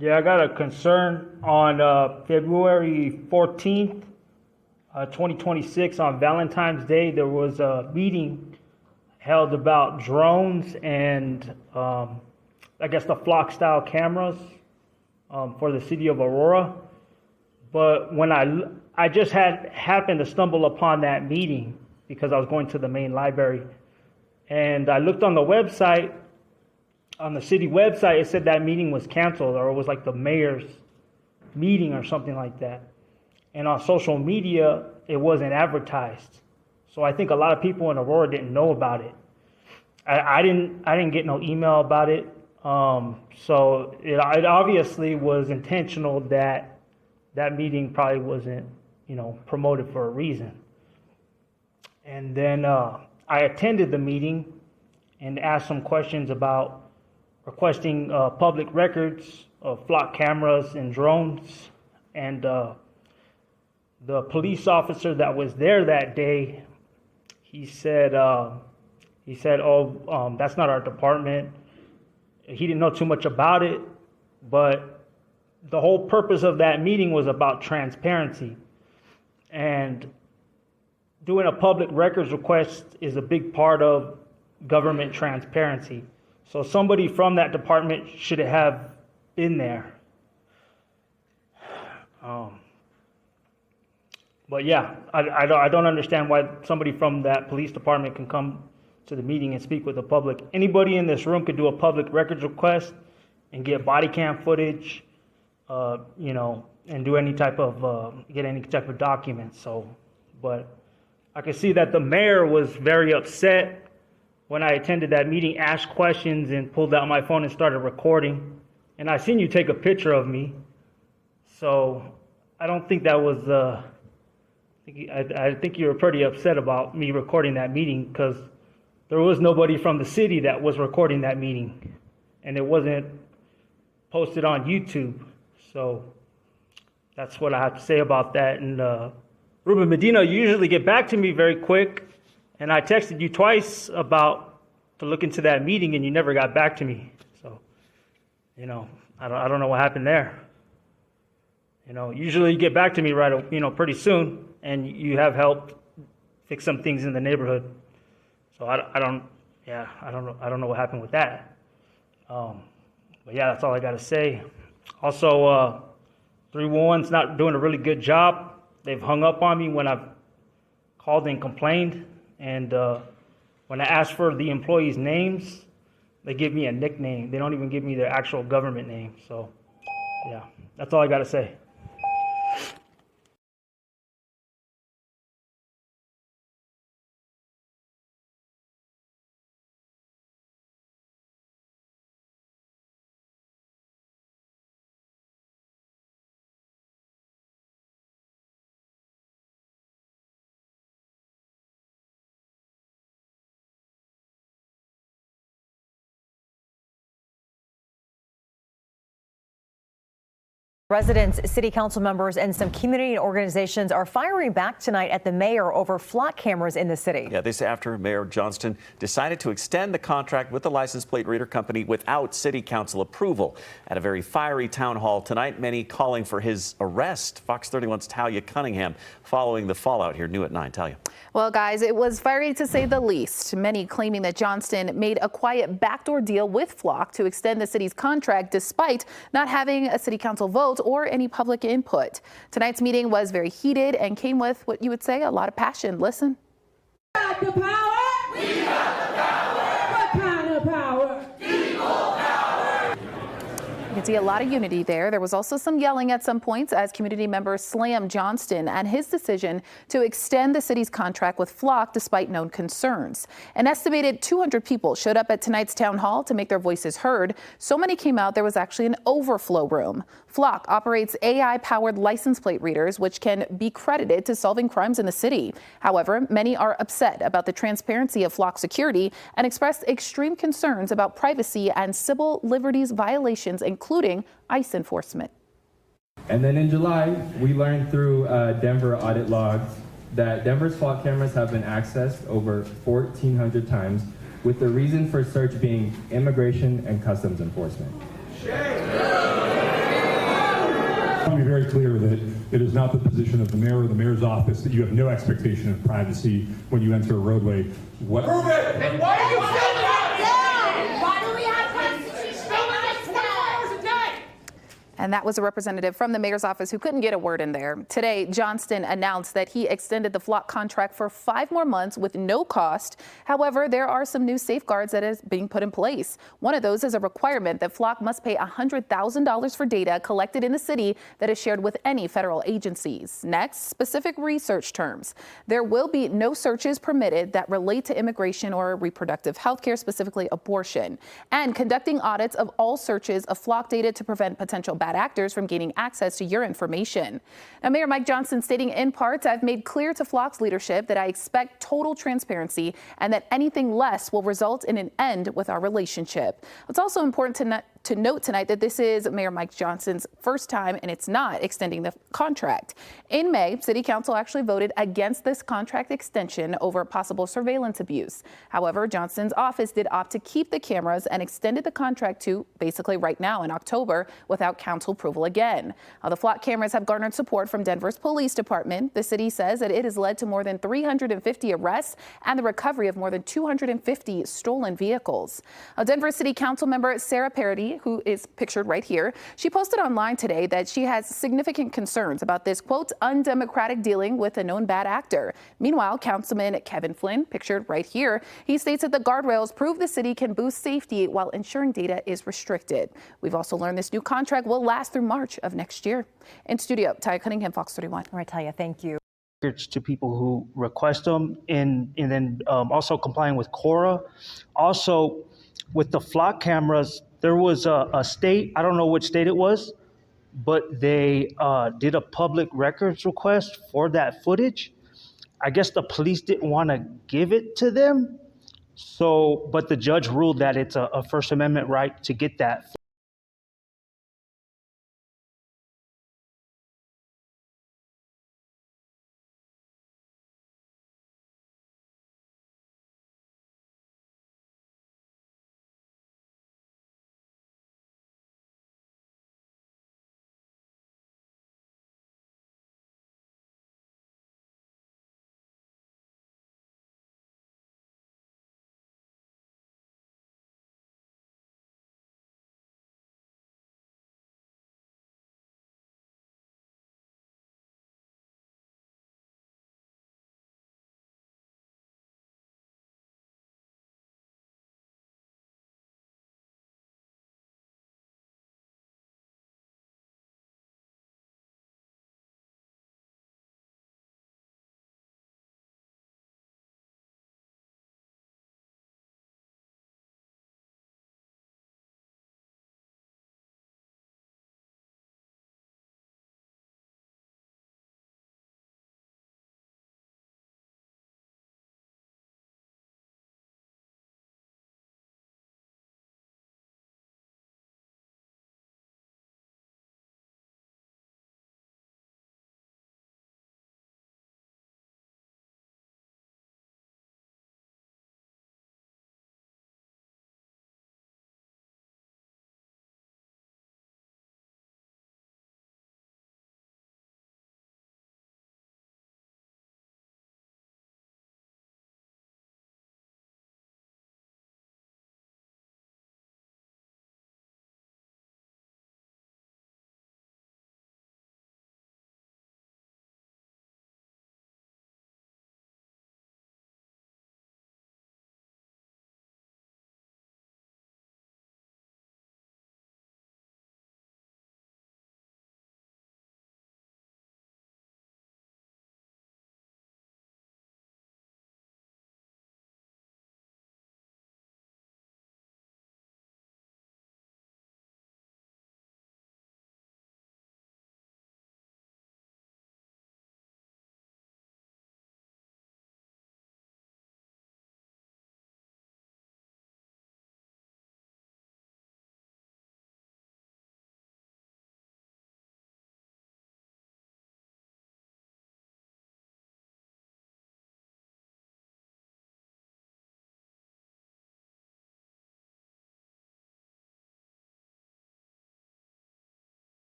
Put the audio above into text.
Yeah, I got a concern on February 14th, 2026, on Valentine's Day. There was a meeting held about drones and I guess the flock style cameras for the city of Aurora. But when I just happened to stumble upon that meeting because I was going to the main library, and I looked on the website, on the city website. It said that meeting was canceled, or it was like the mayor's meeting or something like that. And on social media, it wasn't advertised. So I think a lot of people in Aurora didn't know about it. I didn't get no email about it. So it obviously was intentional that meeting probably wasn't, promoted for a reason. And then I attended the meeting and asked some questions about requesting public records of flock cameras and drones. And the police officer that was there that day, he said, "Oh, that's not our department." He didn't know too much about it, but the whole purpose of that meeting was about transparency. And doing a public records request is a big part of government transparency. So somebody from that department should have been there. But yeah, I don't understand why somebody from that police department can come to the meeting and speak with the public. Anybody in this room could do a public records request and get body cam footage, and do any type of get any type of documents. So, but I could see that the mayor was very upset when I attended that meeting, asked questions, and pulled out my phone and started recording. And I seen you take a picture of me, so I don't think that was. I think you were pretty upset about me recording that meeting because there was nobody from the city that was recording that meeting, and it wasn't posted on YouTube. So that's what I have to say about that. And Ruben Medina, you usually get back to me very quick, and I texted you twice to look into that meeting, and you never got back to me. So, I don't know what happened there. Usually you get back to me pretty soon, and you have helped fix some things in the neighborhood. So I don't know what happened with that. But yeah, that's all I got to say. Also, 311's not doing a really good job. They've hung up on me when I've called and complained. And when I ask for the employees' names, they give me a nickname. They don't even give me their actual government name. So yeah, that's all I got to say. Residents, city council members, and some community organizations are firing back tonight at the mayor over flock cameras in the city. Yeah, this after Mayor Johnston decided to extend the contract with the license plate reader company without city council approval. At a very fiery town hall tonight, many calling for his arrest. Fox 31's Talia Cunningham following the fallout here, new at 9. Talia. Well, guys, it was fiery to say the least. Many claiming that Johnston made a quiet backdoor deal with Flock to extend the city's contract despite not having a city council vote or any public input. Tonight's meeting was very heated and came with what you would say a lot of passion. Listen. We got the power. We got the power. What kind of power? People power. You can see a lot of unity there. There was also some yelling at some points as community members slammed Johnston and his decision to extend the city's contract with Flock despite known concerns. An estimated 200 people showed up at tonight's town hall to make their voices heard. So many came out there was actually an overflow room. Flock operates AI-powered license plate readers, which can be credited to solving crimes in the city. However, many are upset about the transparency of Flock security and expressed extreme concerns about privacy and civil liberties violations, including ICE enforcement. And then in July, we learned through Denver audit logs that Denver's Flock cameras have been accessed over 1,400 times, with the reason for search being immigration and customs enforcement. I want to be very clear that it is not the position of the mayor or the mayor's office that you have no expectation of privacy when you enter a roadway. What? Prove it! And why are you filming us? Why do we have constitutional rights? 24 hours a day! And that was a representative from the mayor's office who couldn't get a word in there. Today, Johnston announced that he extended the flock contract for 5 more months with no cost. However, there are some new safeguards that is being put in place. One of those is a requirement that flock must pay $100,000 for data collected in the city that is shared with any federal agencies. Next, specific research terms. There will be no searches permitted that relate to immigration or reproductive health care, specifically abortion, and conducting audits of all searches of flock data to prevent potential bad actors from gaining access to your information. Now, Mayor Mike Johnson stating in part, "I've made clear to Flock's leadership that I expect total transparency and that anything less will result in an end with our relationship." It's also important to note tonight that this is Mayor Mike Johnson's first time, and it's not extending the contract. In May, City Council actually voted against this contract extension over possible surveillance abuse. However, Johnson's office did opt to keep the cameras and extended the contract to basically right now in October without council approval again. The flock cameras have garnered support from Denver's police department. The city says that it has led to more than 350 arrests and the recovery of more than 250 stolen vehicles. Denver City Council member Sarah Parody, who is pictured right here, she posted online today that she has significant concerns about this, quote, undemocratic dealing with a known bad actor. Meanwhile, Councilman Kevin Flynn, pictured right here, he states that the guardrails prove the city can boost safety while ensuring data is restricted. We've also learned this new contract will last through March of next year. In studio, Taya Cunningham, Fox 31. All right, Taya, thank you. To people who request them, and then also complying with Cora. Also, with the flock cameras, there was a state, I don't know which state it was, but they did a public records request for that footage. I guess the police didn't want to give it to them. So, but the judge ruled that it's a First Amendment right to get that